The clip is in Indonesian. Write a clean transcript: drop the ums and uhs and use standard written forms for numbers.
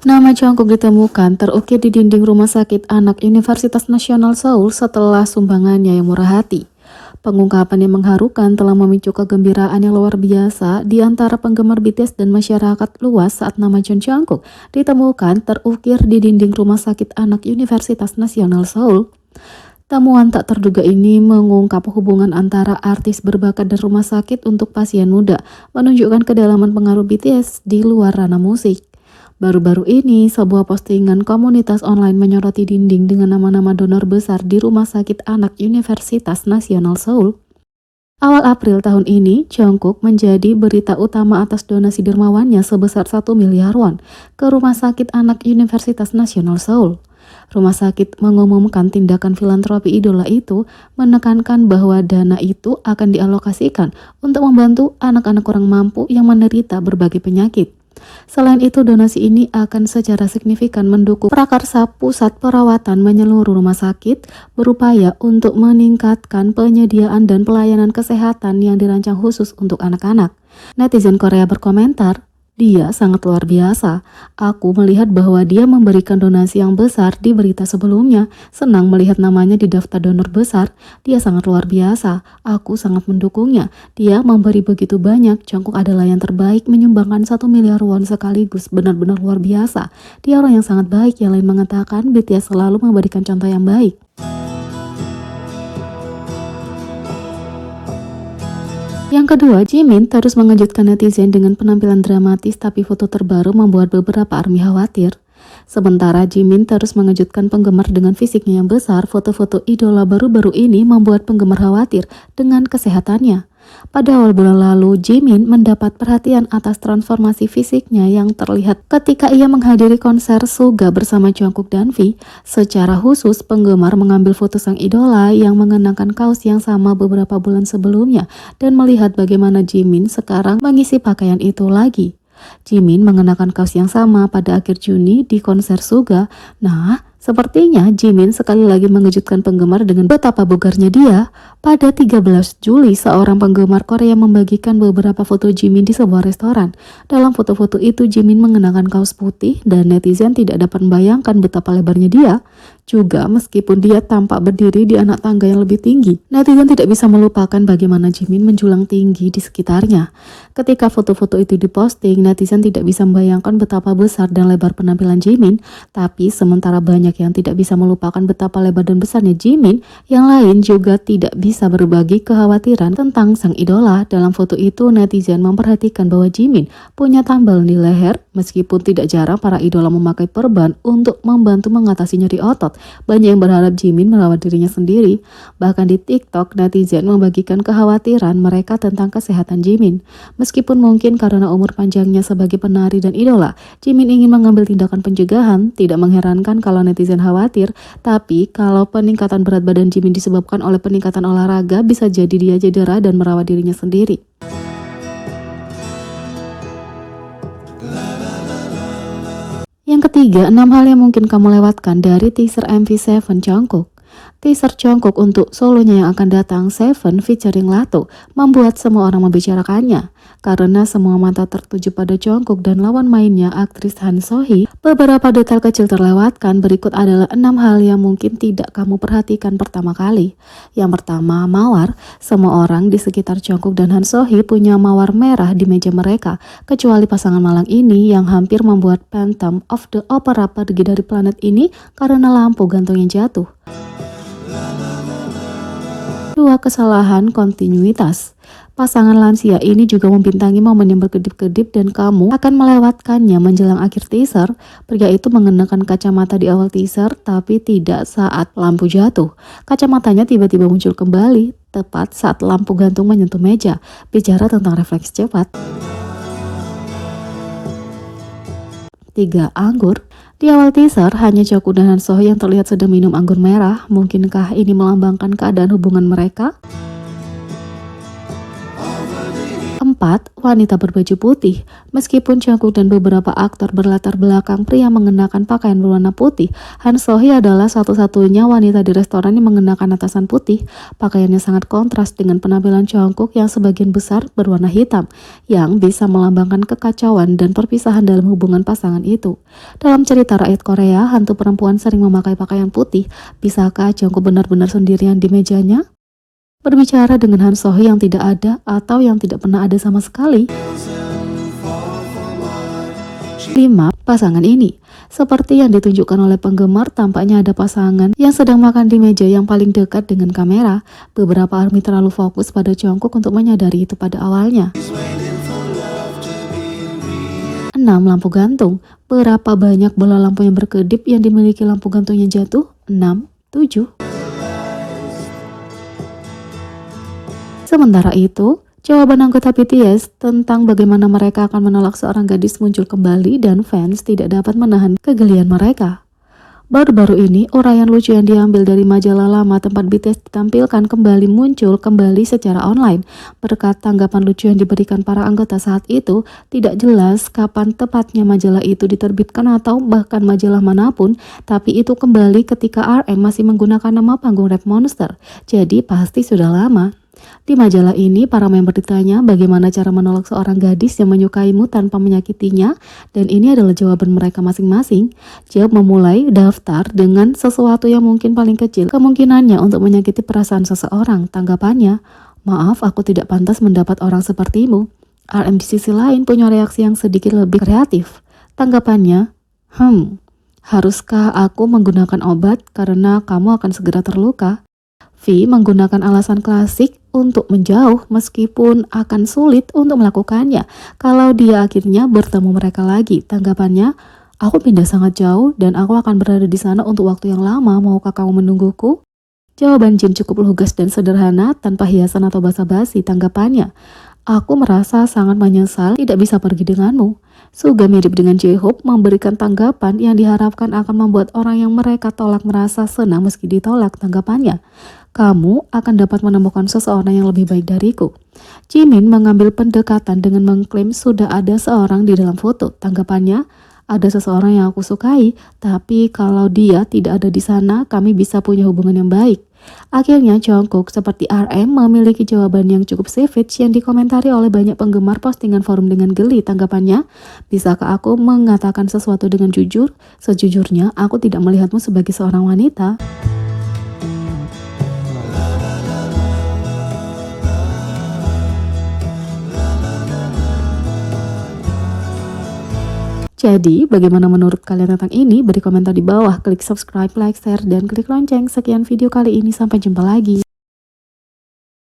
Nama Jungkook ditemukan terukir di dinding Rumah Sakit Anak Universitas Nasional Seoul setelah sumbangannya yang murah hati. Pengungkapan yang mengharukan telah memicu kegembiraan yang luar biasa di antara penggemar BTS dan masyarakat luas saat nama Jungkook ditemukan terukir di dinding Rumah Sakit Anak Universitas Nasional Seoul. Temuan tak terduga ini mengungkap hubungan antara artis berbakat dan rumah sakit untuk pasien muda, menunjukkan kedalaman pengaruh BTS di luar ranah musik. Baru-baru ini, sebuah postingan komunitas online menyoroti dinding dengan nama-nama donor besar di Rumah Sakit Anak Universitas Nasional Seoul. Awal April tahun ini, Jungkook menjadi berita utama atas donasi dermawannya sebesar 1 miliar won ke Rumah Sakit Anak Universitas Nasional Seoul. Rumah sakit mengumumkan tindakan filantropi idola itu, menekankan bahwa dana itu akan dialokasikan untuk membantu anak-anak kurang mampu yang menderita berbagai penyakit. Selain itu, donasi ini akan secara signifikan mendukung prakarsa pusat perawatan menyeluruh rumah sakit, berupaya untuk meningkatkan penyediaan dan pelayanan kesehatan yang dirancang khusus untuk anak-anak. Netizen Korea berkomentar, "Dia sangat luar biasa. Aku melihat bahwa dia memberikan donasi yang besar di berita sebelumnya. Senang melihat namanya di daftar donor besar. Dia sangat luar biasa. Aku sangat mendukungnya. Dia memberi begitu banyak. Jungkook adalah yang terbaik, menyumbangkan 1 miliar won sekaligus. Benar-benar luar biasa. Dia orang yang sangat baik." Yang lain mengatakan BTS selalu memberikan contoh yang baik. Yang kedua, Jimin terus mengejutkan netizen dengan penampilan dramatis, tapi foto terbaru membuat beberapa ARMY khawatir. Sementara Jimin terus mengejutkan penggemar dengan fisiknya yang besar, foto-foto idola baru-baru ini membuat penggemar khawatir dengan kesehatannya. Pada awal bulan lalu, Jimin mendapat perhatian atas transformasi fisiknya yang terlihat ketika ia menghadiri konser Suga bersama Jungkook dan V. Secara khusus, penggemar mengambil foto sang idola yang mengenakan kaos yang sama beberapa bulan sebelumnya dan melihat bagaimana Jimin sekarang mengisi pakaian itu lagi. Jimin mengenakan kaos yang sama pada akhir Juni di konser Suga. Nah, sepertinya Jimin sekali lagi mengejutkan penggemar dengan betapa bugarnya dia. Pada 13 Juli, seorang penggemar Korea membagikan beberapa foto Jimin di sebuah restoran. Dalam foto-foto itu, Jimin mengenakan kaos putih dan netizen tidak dapat membayangkan betapa lebarnya dia. Juga meskipun dia tampak berdiri di anak tangga yang lebih tinggi, netizen tidak bisa melupakan bagaimana Jimin menjulang tinggi di sekitarnya. Ketika foto-foto itu diposting, netizen tidak bisa membayangkan betapa besar dan lebar penampilan Jimin, tapi sementara banyak yang tidak bisa melupakan betapa lebar dan besarnya Jimin, yang lain juga tidak bisa berbagi kekhawatiran tentang sang idola. Dalam foto itu, netizen memperhatikan bahwa Jimin punya tambal di leher, meskipun tidak jarang para idola memakai perban untuk membantu mengatasi nyeri otot. Banyak yang berharap Jimin merawat dirinya sendiri. Bahkan di TikTok, netizen membagikan kekhawatiran mereka tentang kesehatan Jimin. Meskipun mungkin karena umur panjangnya sebagai penari dan idola, Jimin ingin mengambil tindakan pencegahan. Tidak mengherankan kalau netizen khawatir, tapi kalau peningkatan berat badan Jimin disebabkan oleh peningkatan olahraga, bisa jadi dia cedera dan merawat dirinya sendiri. Yang ketiga, 6 hal yang mungkin kamu lewatkan dari teaser MV7 Jungkook. Teaser Jungkook untuk solonya yang akan datang, Seven featuring Lato, membuat semua orang membicarakannya. Karena semua mata tertuju pada Jungkook dan lawan mainnya, aktris Han So-hee, beberapa detail kecil terlewatkan. Berikut adalah 6 hal yang mungkin tidak kamu perhatikan pertama kali. Yang pertama, mawar. Semua orang di sekitar Jungkook dan Han So-hee punya mawar merah di meja mereka, kecuali pasangan malang ini yang hampir membuat Phantom of the Opera pergi dari planet ini karena lampu gantung yang jatuh. 2. Kesalahan kontinuitas. Pasangan lansia ini juga membintangi momen yang berkedip-kedip dan kamu akan melewatkannya menjelang akhir teaser. Pria itu mengenakan kacamata di awal teaser, tapi tidak saat lampu jatuh. Kacamatanya tiba-tiba muncul kembali, tepat saat lampu gantung menyentuh meja. Bicara tentang refleks cepat. 3. Anggur. Di awal teaser, hanya Jungkook dan Han So-hee yang terlihat sedang minum anggur merah. Mungkinkah ini melambangkan keadaan hubungan mereka? 4. 4. Wanita berbaju putih. Meskipun Jungkook dan beberapa aktor berlatar belakang pria mengenakan pakaian berwarna putih, Han So-hee adalah satu-satunya wanita di restoran yang mengenakan atasan putih. Pakaiannya sangat kontras dengan penampilan Jungkook yang sebagian besar berwarna hitam, yang bisa melambangkan kekacauan dan perpisahan dalam hubungan pasangan itu. Dalam cerita rakyat Korea, hantu perempuan sering memakai pakaian putih. Bisakah Jungkook benar-benar sendirian di mejanya? Berbicara dengan Han So-hee yang tidak ada atau yang tidak pernah ada sama sekali. 5. Pasangan ini. Seperti yang ditunjukkan oleh penggemar, tampaknya ada pasangan yang sedang makan di meja yang paling dekat dengan kamera. Beberapa ARMY terlalu fokus pada Jungkook untuk menyadari itu pada awalnya. 6. Lampu gantung. Berapa banyak bola lampu yang berkedip yang dimiliki lampu gantungnya jatuh? 6, 7. Sementara itu, jawaban anggota BTS tentang bagaimana mereka akan menolak seorang gadis muncul kembali dan fans tidak dapat menahan kegelian mereka. Baru-baru ini, uraian lucu yang diambil dari majalah lama tempat BTS ditampilkan kembali muncul kembali secara online. Berkat tanggapan lucu yang diberikan para anggota saat itu, tidak jelas kapan tepatnya majalah itu diterbitkan atau bahkan majalah manapun, tapi itu kembali ketika RM masih menggunakan nama panggung Rap Monster, jadi pasti sudah lama. Di majalah ini, para member ditanya bagaimana cara menolak seorang gadis yang menyukaimu tanpa menyakitinya, dan ini adalah jawaban mereka masing-masing. Jawab memulai daftar dengan sesuatu yang mungkin paling kecil kemungkinannya untuk menyakiti perasaan seseorang. Tanggapannya, maaf aku tidak pantas mendapat orang sepertimu. RM di sisi lain punya reaksi yang sedikit lebih kreatif. Tanggapannya, haruskah aku menggunakan obat karena kamu akan segera terluka? V menggunakan alasan klasik untuk menjauh meskipun akan sulit untuk melakukannya kalau dia akhirnya bertemu mereka lagi. Tanggapannya, aku pindah sangat jauh dan aku akan berada di sana untuk waktu yang lama, maukah kamu menungguku? Jawaban Jin cukup lugas dan sederhana tanpa hiasan atau basa-basi. Tanggapannya, aku merasa sangat menyesal tidak bisa pergi denganmu. Suga mirip dengan J-Hope memberikan tanggapan yang diharapkan akan membuat orang yang mereka tolak merasa senang meski ditolak. Tanggapannya, kamu akan dapat menemukan seseorang yang lebih baik dariku. Jimin mengambil pendekatan dengan mengklaim sudah ada seorang di dalam foto. Tanggapannya, ada seseorang yang aku sukai, tapi kalau dia tidak ada di sana, kami bisa punya hubungan yang baik. Akhirnya Jungkook seperti RM memiliki jawaban yang cukup savage yang dikomentari oleh banyak penggemar postingan forum dengan geli. Tanggapannya, bisakah aku mengatakan sesuatu dengan jujur? Sejujurnya, aku tidak melihatmu sebagai seorang wanita. Jadi, bagaimana menurut kalian tentang ini? Beri komentar di bawah, klik subscribe, like, share, dan klik lonceng. Sekian video kali ini, sampai jumpa lagi.